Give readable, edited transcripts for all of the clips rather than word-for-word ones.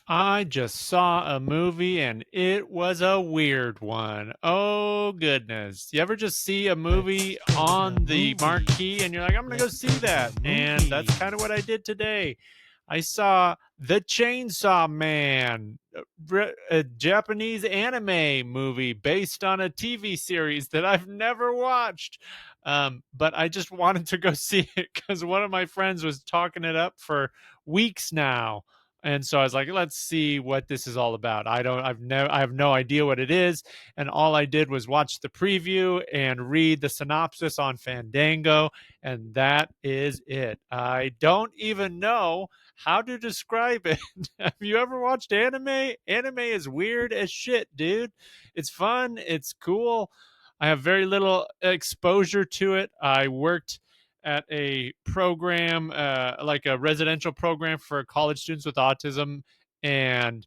I just saw a movie and it was a weird one. Oh goodness. You ever just see a Let's movie see the on the marquee and movies. you're like, I'm going to go Let's see see the that. And that's kind of what I movies. did today. I saw The Chainsaw Man, a Japanese anime movie based on a TV series that I've never watched. But I just wanted to go see it because one of my friends was talking it up for weeks now, and so I was like, let's see what this is all about. I have no idea what it is. And all I did was watch the preview and read the synopsis on Fandango. And that is it. I don't even know how to describe it. Have you ever watched anime? Anime is weird as shit, dude. It's fun. It's cool. I have very little exposure to it. I worked at a program, like a residential program for college students with autism, and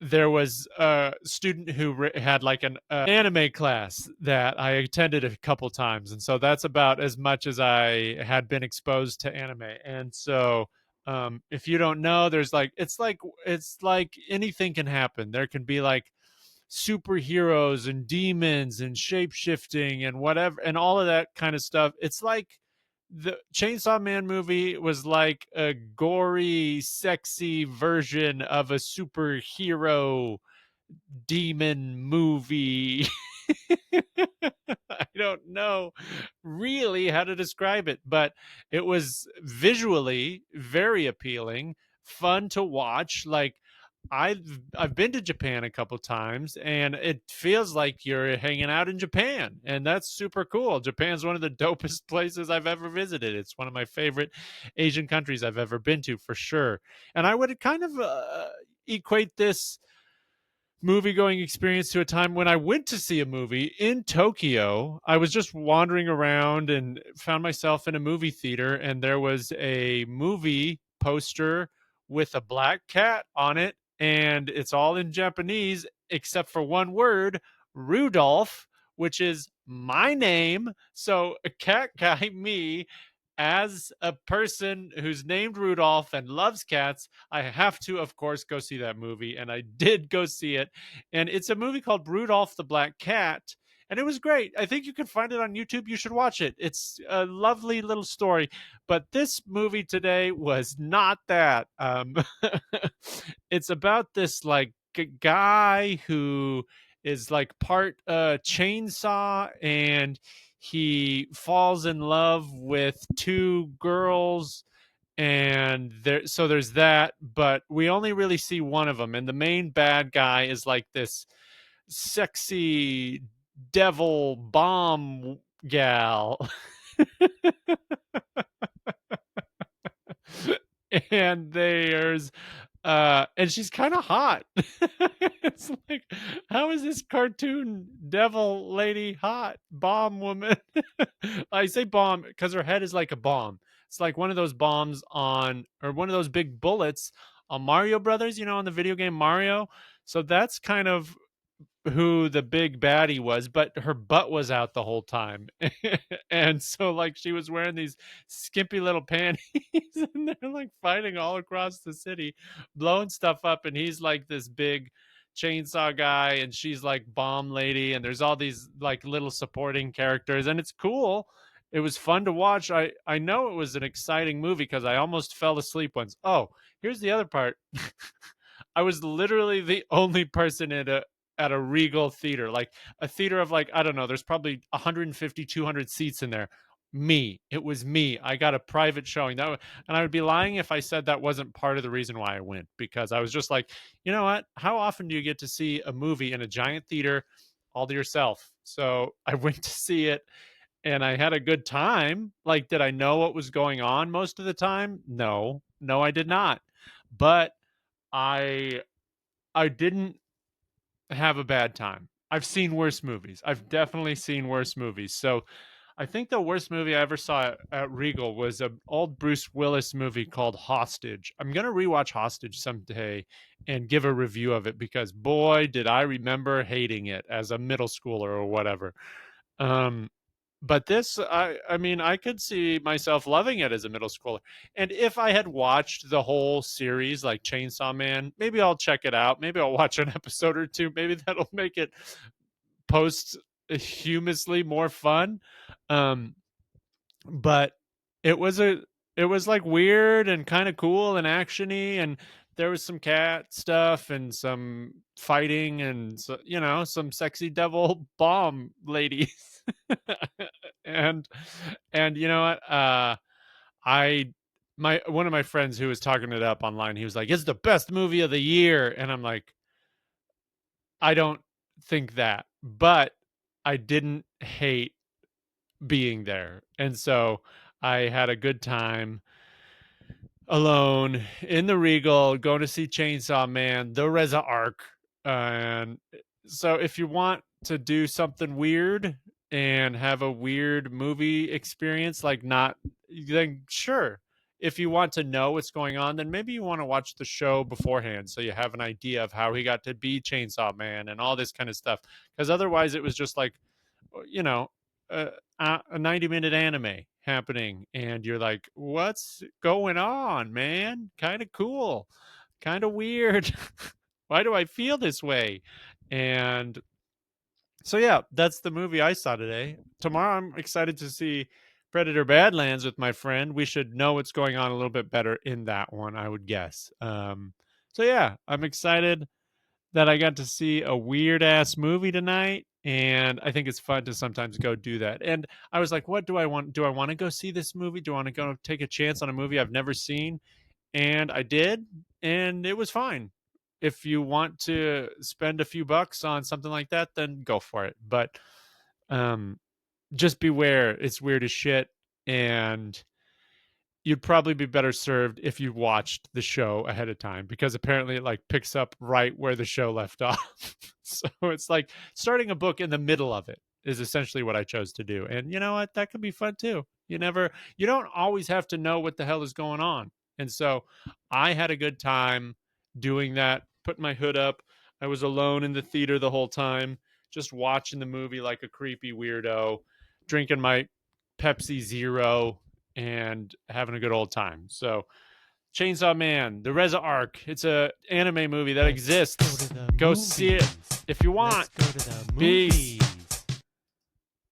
there was a student who had like an anime class that I attended a couple times, and so that's about as much as I had been exposed to anime. And so, if you don't know, there's like it's like anything can happen. There can be like superheroes and demons and shape shifting and whatever and all of that kind of stuff. It's like the Chainsaw Man movie was like a gory, sexy version of a superhero demon movie. I don't know really how to describe it, but it was visually very appealing, fun to watch. Like I've been to Japan a couple times, and it feels like you're hanging out in Japan, and that's super cool. Japan's one of the dopest places I've ever visited. It's one of my favorite Asian countries I've ever been to for sure. And I would kind of equate this movie going experience to a time when I went to see a movie in Tokyo. I was just wandering around and found myself in a movie theater, and there was a movie poster with a black cat on it, and it's all in Japanese except for one word, Rudolph, which is my name. So, a cat guy, me, as a person who's named Rudolph and loves cats, I have to, of course, go see that movie. And I did go see it. And it's a movie called Rudolph the Black Cat. And it was great. I think you can find it on YouTube. You should watch it. It's a lovely little story. But this movie today was not that. It's about this like guy who is like part chainsaw, and he falls in love with two girls, and there's that, but we only really see one of them, and the main bad guy is like this sexy devil bomb gal. And there's and she's kind of hot. It's like, how is this cartoon devil lady hot bomb woman? I say bomb because her head is like a bomb. It's like one of those bombs on, or one of those big bullets on Mario Brothers, on the video game Mario. So that's kind of who the big baddie was, but her butt was out the whole time. And so like she was wearing these skimpy little panties and they're like fighting all across the city, blowing stuff up, and he's like this big chainsaw guy and she's like bomb lady, and there's all these like little supporting characters, and it's cool. It was fun to watch. I know it was an exciting movie because I almost fell asleep once. Oh, here's the other part. I was literally the only person at a Regal theater, like a theater of like, I don't know, there's probably 150, 200 seats in there. Me, it was me. I got a private showing. And I would be lying if I said that wasn't part of the reason why I went, because I was just like, you know what? How often do you get to see a movie in a giant theater all to yourself? So I went to see it and I had a good time. Like, did I know what was going on most of the time? No, no, I did not. But I I didn't have a bad time. I've seen worse movies. I've definitely seen worse movies. So I think the worst movie I ever saw at Regal was an old Bruce Willis movie called Hostage. I'm going to rewatch Hostage someday and give a review of it, because boy, did I remember hating it as a middle schooler or whatever. Um, but this, I mean, I could see myself loving it as a middle schooler. And if I had watched the whole series, like Chainsaw Man, maybe I'll check it out. Maybe I'll watch an episode or two. Maybe that'll make it posthumously more fun. Um, but it was a it was like weird and kind of cool and actiony, and there was some cat stuff and some fighting and some sexy devil bomb ladies. and and you know what I my one of my friends who was talking it up online, he was like, it's the best movie of the year, and I'm like, I don't think that, but I didn't hate being there. And so I had a good time alone in the Regal going to see Chainsaw Man, the Reza Arc. And so if you want to do something weird and have a weird movie experience, like not, then sure. If you want to know what's going on, then maybe you want to watch the show beforehand so you have an idea of how he got to be Chainsaw Man and all this kind of stuff. Because otherwise, it was just like, you know, a, a 90-minute anime happening, and you're like, what's going on, man? Kind of cool, kind of weird. Why do I feel this way? And so, yeah, that's the movie I saw today. Tomorrow, I'm excited to see Predator Badlands with my friend. We should know what's going on a little bit better in that one, I would guess. So, yeah, I'm excited that I got to see a weird ass movie tonight. And I think it's fun to sometimes go do that. And I was like, what do I want? Do I want to go see this movie? Do I want to go take a chance on a movie I've never seen? And I did, and it was fine. If you want to spend a few bucks on something like that, then go for it. But um, just beware, it's weird as shit. And you'd probably be better served if you watched the show ahead of time, because apparently it like picks up right where the show left off. So it's like starting a book in the middle of it is essentially what I chose to do. And you know what? That could be fun too. You don't always have to know what the hell is going on. And so I had a good time doing that, putting my hood up. I was alone in the theater the whole time, just watching the movie like a creepy weirdo, drinking my Pepsi Zero and having a good old time. So, Chainsaw Man, the Reza Arc. It's a anime movie that Let's go exists. to the Go see it movies. if you want. Let's go to the Peace. movies.